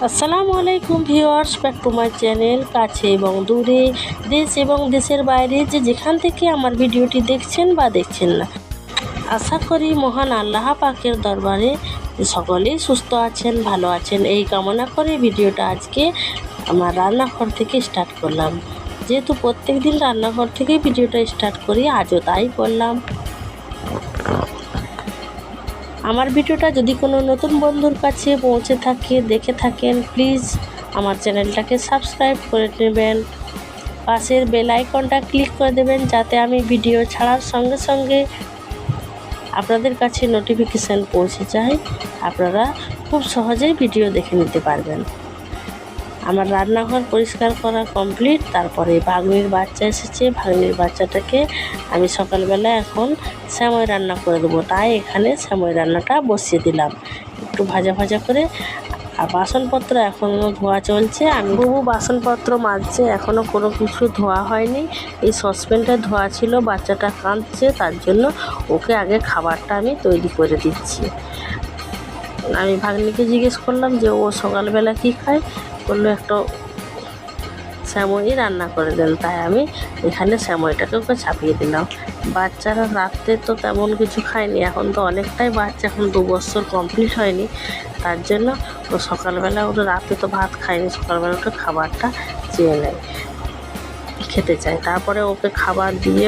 আসসালামু আলাইকুম viewers, back to my channel. কাছে এবং দূরে, দেশ এবং দেশের বাইরে যেখান থেকে আমার ভিডিওটি দেখছেন বা দেখছেন না, আশা করি মহান আল্লাহ পাকের দরবারে সকলেই সুস্থ আছেন, ভালো আছেন এই কামনা করে ভিডিওটা আজকে আমার রান্নাঘর থেকে স্টার্ট করলাম। যেহেতু প্রত্যেক দিন রান্নাঘর থেকেই ভিডিওটা স্টার্ট করি, আজও তাই করলাম। আমার ভিডিওটা যদি কোনো নতুন বন্ধুর কাছে পৌঁছে থাকে, দেখে থাকেন, প্লিজ আমার চ্যানেলটাকে সাবস্ক্রাইব করে নেবেন, পাশের বেল আইকনটা ক্লিক করে দেবেন, যাতে আমি ভিডিও ছাড়ার সঙ্গে সঙ্গে আপনাদের কাছে নোটিফিকেশান পৌঁছে যায়, আপনারা খুব সহজেই ভিডিও দেখে নিতে পারবেন। আমার রান্নাঘর পরিষ্কার করা কমপ্লিট। তারপরে ভাগ্নির বাচ্চা এসেছে, ভাগ্নির বাচ্চাটাকে আমি সকালবেলা এখন সেমাই রান্না করে দেবো, তাই এখানে সেমাই রান্নাটা বসিয়ে দিলাম একটু ভাজা ভাজা করে। আর বাসনপত্র এখনও ধোয়া চলছে, আমি বহু বাসনপত্র মাজছে, এখনও কোনো কিছু ধোয়া হয়নি। এই সসপ্যানটা ধোয়া ছিল, বাচ্চাটা কাঁদছে, তার জন্য ওকে আগে খাবারটা আমি তৈরি করে দিচ্ছি। আমি ভাগ্নিকে জিজ্ঞেস করলাম যে ও সকালবেলা কী খায়, বললো একটা সেমাই রান্না করে দেন, তাই আমি এখানে সেমাইটাকে ওকে চাপিয়ে দিলাম। বাচ্চারা রাত্রে তো তেমন কিছু খায়নি, এখন তো অনেকটাই বাচ্চা, এখন 2 বছর কমপ্লিট হয়নি, তার জন্য ও সকালবেলা ওটা রাতে তো ভাত খায়নি, সকালবেলা ওটা খাবারটা চেয়ে নেয়, খেতে চায়। তারপরে ওকে খাবার দিয়ে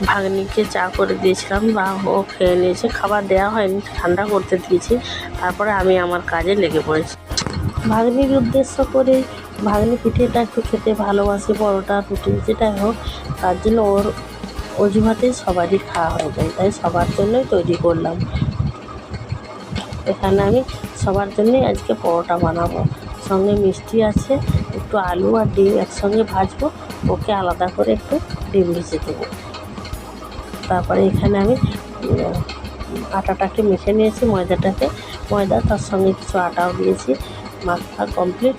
ভাগ্নিকে চা করে দিয়েছিলাম, বা ও খেয়ে নিয়েছে। খাবার দেওয়া হয়নি, ঠান্ডা করতে দিয়েছি, তারপরে আমি আমার কাজে লেগে পড়েছি। ভাগ্নির উদ্দেশ্য করে, ভাগ্নি পিঠেটা একটু খেতে ভালোবাসে, পরোটা রুটি যেটাই হোক, তার জন্য ওর অজুহাতে সবারই খাওয়া হয়ে যায়, তাই সবার জন্যই তৈরি করলাম। এখানে আমি সবার জন্যই আজকে পরোটা বানাবো, সঙ্গে মিষ্টি আছে, একটু আলু আর ডিম একসঙ্গে ভাজবো, ওকে আলাদা করে একটু ডিম ভেজে দেবো। তারপরে এখানে আমি আটাটাকে মেখে নিয়েছি, ময়দা তার সঙ্গে কিছু আটাও দিয়েছি, মাখা কমপ্লিট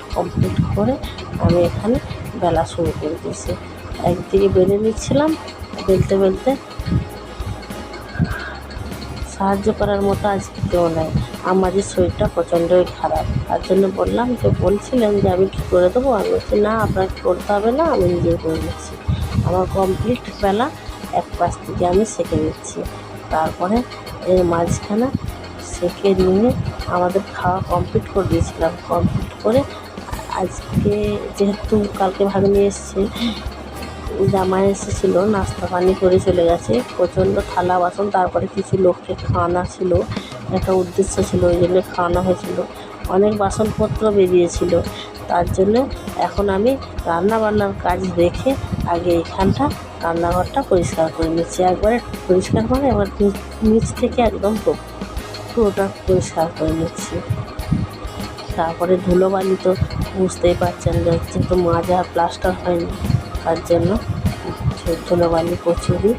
করে আমি এখানে বেলা শুরু করে দিয়েছি। একদিকে বেলে নিচ্ছিলাম, বেলতে সাহায্য করার মতো আজকে কেউ নেই, আমাদের শরীরটা প্রচণ্ডই খারাপ, তার জন্য বললাম যে বলছিলেন যে আমি কী করে দেবো, আমি বলছি না আপনাকে করতে হবে না, আমি নিজেই করে নিচ্ছি। আমার কমপ্লিট বেলা এক পাশ থেকে আমি সেঁকে নিচ্ছি। তারপরে এর মাঝখানে সেঁকে নিয়ে আমাদের খাওয়া কমপ্লিট করে দিয়েছিলাম। কমপ্লিট করে আজকে যেহেতু কালকে ভাগ্নি এসছে, জামাই এসেছিলো, নাস্তা পানি করে চলে গেছে, প্রচণ্ড থালা বাসন, তারপরে কিছু লোককে খাওয়ানো ছিল, একটা উদ্দেশ্য ছিল, ওই জন্য খাওয়ানো হয়েছিল, অনেক বাসনপত্র বেরিয়েছিল, তার জন্য এখন আমি রান্নাবান্নার কাজ রেখে আগে এইখানটা রান্নাঘরটা পরিষ্কার করে নিচ্ছি। একবারে পরিষ্কার করে এবার নিচ থেকে একদম পুরোটা পরিষ্কার করে নিচ্ছি। তারপরে ধুলোবালি তো বুঝতেই পারছেন, যেহেতু মাজা প্লাস্টার হয়নি, তার জন্য ধুলোবালি প্রচুরই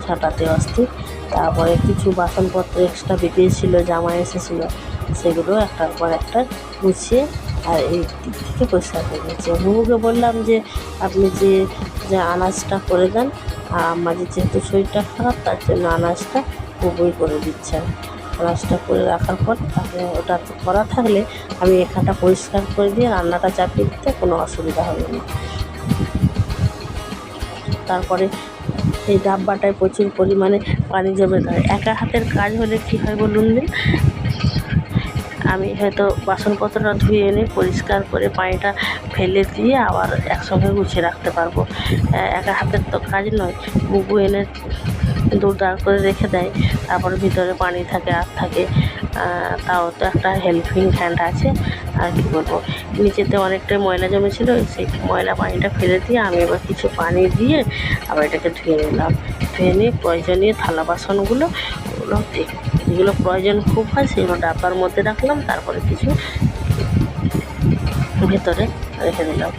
ঝাঁটাতে অস্থির। তারপরে কিছু বাসনপত্র এক্সট্রা বেরিয়েছিল, জামাই এসেছিলো, সেগুলো একটার পর একটা গুছিয়ে আর এই দিক থেকে পরিষ্কার করে নিচ্ছে। বুবুকে বললাম যে আপনি যে আনাজটা করে দেন, আর আমাদের যেহেতু শরীরটা খারাপ, তার জন্য আনাজটা বুবুই করে দিচ্ছেন। আনাজটা করে রাখার পর তারপরে ওটা করা থাকলে আমি এখানটা পরিষ্কার করে দিয়ে রান্নাটা চাপিয়ে দিতে কোনো অসুবিধা হবে না। তারপরে এই ডাব্বাটায় প্রচুর পরিমাণে পানি জমে যায়। একা হাতের কাজ হলে কী হয় বলুন দিন, আমি হয়তো বাসনপত্রটা ধুয়ে এনে পরিষ্কার করে পানিটা ফেলে দিয়ে আবার একসঙ্গে গুছিয়ে রাখতে পারবো। একা হাতের তো কাজ নয়, বুবু এনে দাঁড় করে রেখে দেয়, তারপরে ভিতরে পানি থাকে আর থাকে, তাও তো একটা হেল্পিং হ্যান্ড আছে। আর কী বলবো, নিচেতে অনেকটাই ময়লা জমেছিল, সেই ময়লা পানিটা ফেলে দিয়ে আমি এবার কিছু পানি দিয়ে আবার এটাকে ধুয়ে নিলাম। ধুয়ে নিয়ে প্রয়োজনীয় থালা বাসনগুলো যেগুলো প্রয়োজন খুব হয় সেগুলো ডাব্বার মধ্যে রাখলাম, তারপরে কিছু ভেতরে রেখে দিলাম।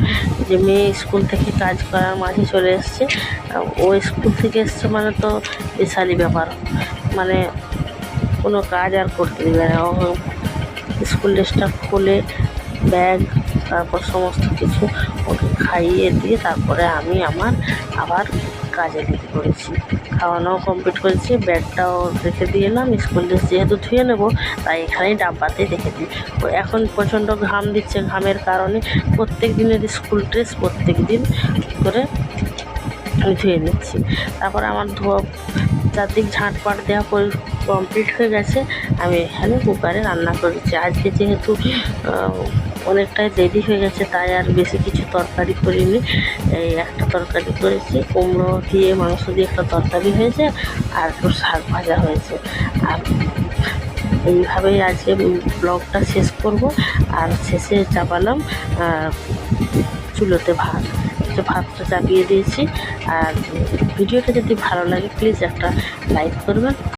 যে মেয়ে স্কুল থেকে কাজ করার মাঝে চলে এসছে, ও স্কুল থেকে এসছে মানে তো বিশালই ব্যাপার, মানে কোনো কাজ আর করতে দেবে না। ও স্কুল ড্রেসটা খুলে ব্যাগ, তারপর সমস্ত কিছু ওকে খাইয়ে দিয়ে তারপরে আমি আমার আবার কাজে লেগে পড়েছি। খাওয়ানোও কমপ্লিট করেছি, ব্যাগটাও রেখে দিয়ে এলাম। স্কুল ড্রেস যেহেতু ধুয়ে নেবো তাই এখানেই ডাব্বাতেই রেখে দিই। এখন প্রচণ্ড ঘাম দিচ্ছে, ঘামের কারণে প্রত্যেক দিনের স্কুল ড্রেস প্রত্যেক দিন করে আমি ধুয়ে নিচ্ছি। তারপরে আমার ধোয়া চারদিক ঝাঁটপাট দেওয়া কমপ্লিট হয়ে গেছে। আমি এখানে কুকারে রান্না করেছি। আজকে যেহেতু অনেকটাই দেরি হয়ে গেছে তাই আর বেশি কিছু তরকারি করিনি। এই একটা তরকারি করেছি, কুমড়ো দিয়ে মাংস দিয়ে একটা তরকারি হয়েছে, আর একটু শাক ভাজা হয়েছে। আর এইভাবেই আজকে ব্লগটা শেষ করব। আর শেষে চাপালাম চুলোতে ভাতটা চাপিয়ে দিয়েছি। আর ভিডিওটা যদি ভালো লাগে প্লিজ একটা লাইক করবেন।